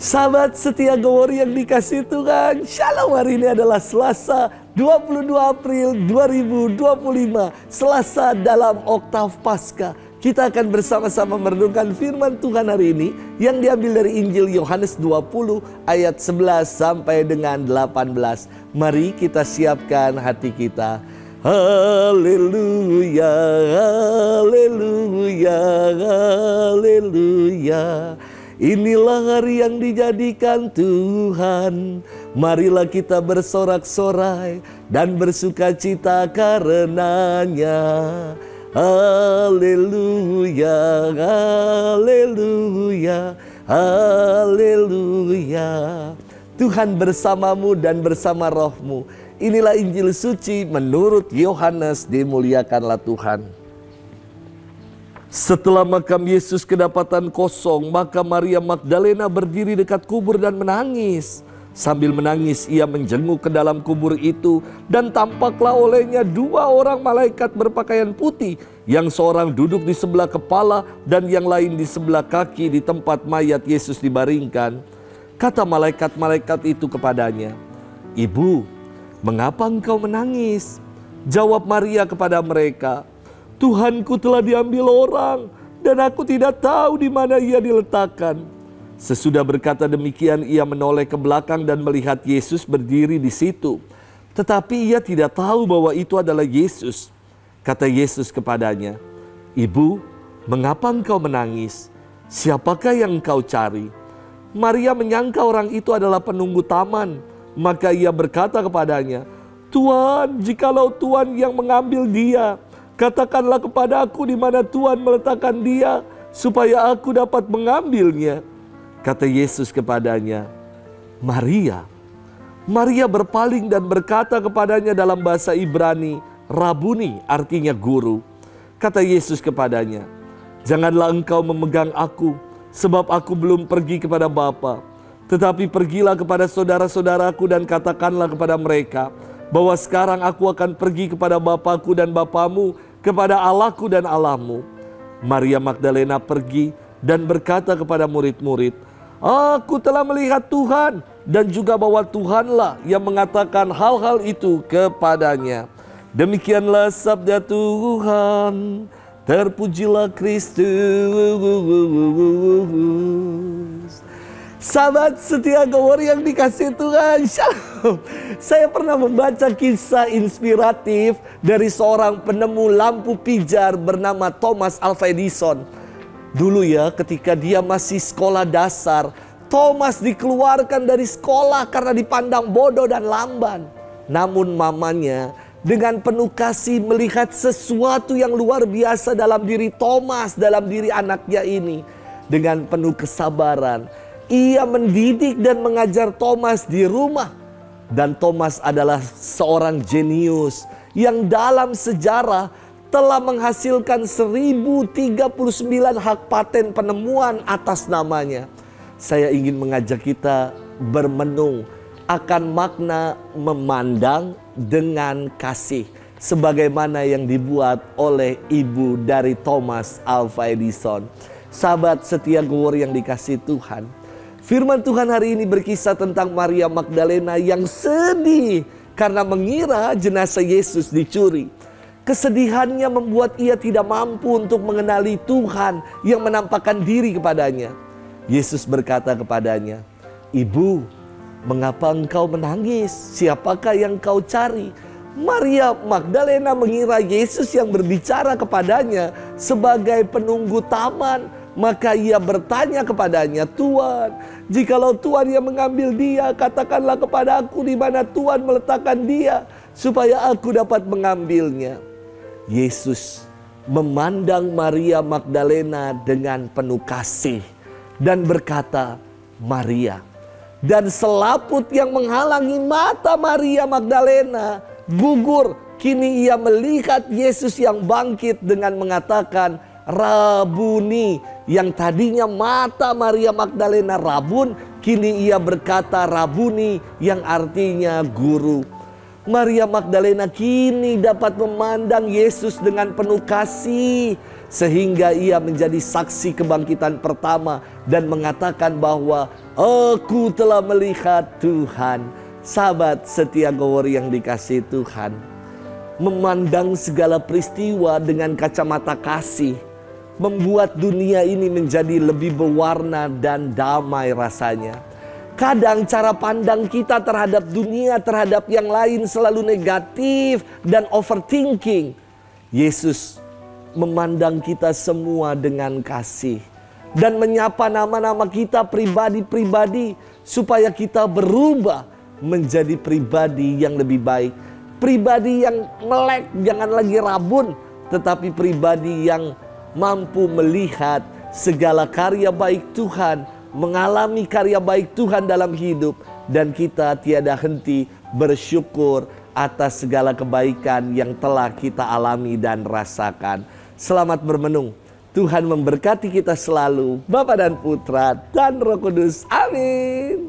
Sahabat setia Gowori yang dikasih Tuhan, Shalom. Hari ini adalah Selasa 22 April 2025, Selasa dalam Oktav Paskah. Kita akan bersama-sama merenungkan firman Tuhan hari ini yang diambil dari Injil Yohanes 20 ayat 11 sampai dengan 18. Mari kita siapkan hati kita. Haleluya, haleluya, haleluya. Inilah hari yang dijadikan Tuhan. Marilah kita bersorak-sorai dan bersuka cita karenanya. Haleluya, haleluya, haleluya. Tuhan bersamamu dan bersama rohmu. Inilah Injil suci menurut Yohanes, dimuliakanlah Tuhan. Setelah makam Yesus kedapatan kosong, maka Maria Magdalena berdiri dekat kubur dan menangis. Sambil menangis ia menjenguk ke dalam kubur itu, dan tampaklah olehnya dua orang malaikat berpakaian putih, yang seorang duduk di sebelah kepala dan yang lain di sebelah kaki di tempat mayat Yesus dibaringkan. Kata malaikat-malaikat itu kepadanya, "Ibu, mengapa engkau menangis?" Jawab Maria kepada mereka, "Tuhanku telah diambil orang, dan aku tidak tahu di mana ia diletakkan." Sesudah berkata demikian, ia menoleh ke belakang dan melihat Yesus berdiri di situ. Tetapi ia tidak tahu bahwa itu adalah Yesus. Kata Yesus kepadanya, "Ibu, mengapa engkau menangis? Siapakah yang engkau cari?" Maria menyangka orang itu adalah penunggu taman. Maka ia berkata kepadanya, "Tuhan, jikalau Tuhan yang mengambil dia, katakanlah kepada aku di mana Tuhan meletakkan dia, supaya aku dapat mengambilnya." Kata Yesus kepadanya, "Maria." Maria berpaling dan berkata kepadanya dalam bahasa Ibrani, "Rabuni," artinya guru. Kata Yesus kepadanya, "Janganlah engkau memegang aku, sebab aku belum pergi kepada Bapa. Tetapi pergilah kepada saudara-saudaraku dan katakanlah kepada mereka, bahwa sekarang aku akan pergi kepada Bapakku dan Bapamu, kepada Allahku dan Allahmu." Maria Magdalena pergi dan berkata kepada murid-murid, "Aku telah melihat Tuhan," dan juga bahwa Tuhanlah yang mengatakan hal-hal itu kepadanya. Demikianlah sabda Tuhan. Terpujilah Kristus. Sahabat setia Gowori yang dikasih Tuhan, Shalom. Saya pernah membaca kisah inspiratif dari seorang penemu lampu pijar bernama Thomas Alva Edison. Dulu ya, ketika dia masih sekolah dasar, Thomas dikeluarkan dari sekolah karena dipandang bodoh dan lamban. Namun mamanya dengan penuh kasih melihat sesuatu yang luar biasa dalam diri Thomas, dalam diri anaknya ini. Dengan penuh kesabaran, ia mendidik dan mengajar Thomas di rumah. Dan Thomas adalah seorang jenius yang dalam sejarah telah menghasilkan 1039 hak paten penemuan atas namanya. Saya ingin mengajak kita bermenung akan makna memandang dengan kasih, sebagaimana yang dibuat oleh ibu dari Thomas Alva Edison. Sahabat setia Gowori yang dikasih Tuhan, firman Tuhan hari ini berkisah tentang Maria Magdalena yang sedih karena mengira jenazah Yesus dicuri. Kesedihannya membuat ia tidak mampu untuk mengenali Tuhan yang menampakkan diri kepadanya. Yesus berkata kepadanya, "Ibu, mengapa engkau menangis? Siapakah yang kau cari?" Maria Magdalena mengira Yesus yang berbicara kepadanya sebagai penunggu taman. Maka ia bertanya kepadanya, "Tuhan, jikalau Tuhan yang mengambil dia, katakanlah kepada aku di mana Tuhan meletakkan dia, supaya aku dapat mengambilnya." Yesus memandang Maria Magdalena dengan penuh kasih dan berkata, "Maria." Dan selaput yang menghalangi mata Maria Magdalena gugur. Kini ia melihat Yesus yang bangkit dengan mengatakan, "Rabuni." Yang tadinya mata Maria Magdalena rabun, kini ia berkata Rabuni, yang artinya guru. Maria Magdalena kini dapat memandang Yesus dengan penuh kasih, sehingga ia menjadi saksi kebangkitan pertama dan mengatakan bahwa aku telah melihat Tuhan. Sahabat setia Gowor yang dikasihi Tuhan, memandang segala peristiwa dengan kacamata kasih membuat dunia ini menjadi lebih berwarna dan damai rasanya. Kadang cara pandang kita terhadap dunia, terhadap yang lain selalu negatif dan overthinking. Yesus memandang kita semua dengan kasih dan menyapa nama-nama kita pribadi-pribadi supaya kita berubah menjadi pribadi yang lebih baik. Pribadi yang melek, jangan lagi rabun, tetapi pribadi yang mampu melihat segala karya baik Tuhan, mengalami karya baik Tuhan dalam hidup, dan kita tiada henti bersyukur atas segala kebaikan yang telah kita alami dan rasakan. Selamat bermenung. Tuhan memberkati kita selalu, Bapa dan Putra dan Roh Kudus. Amin.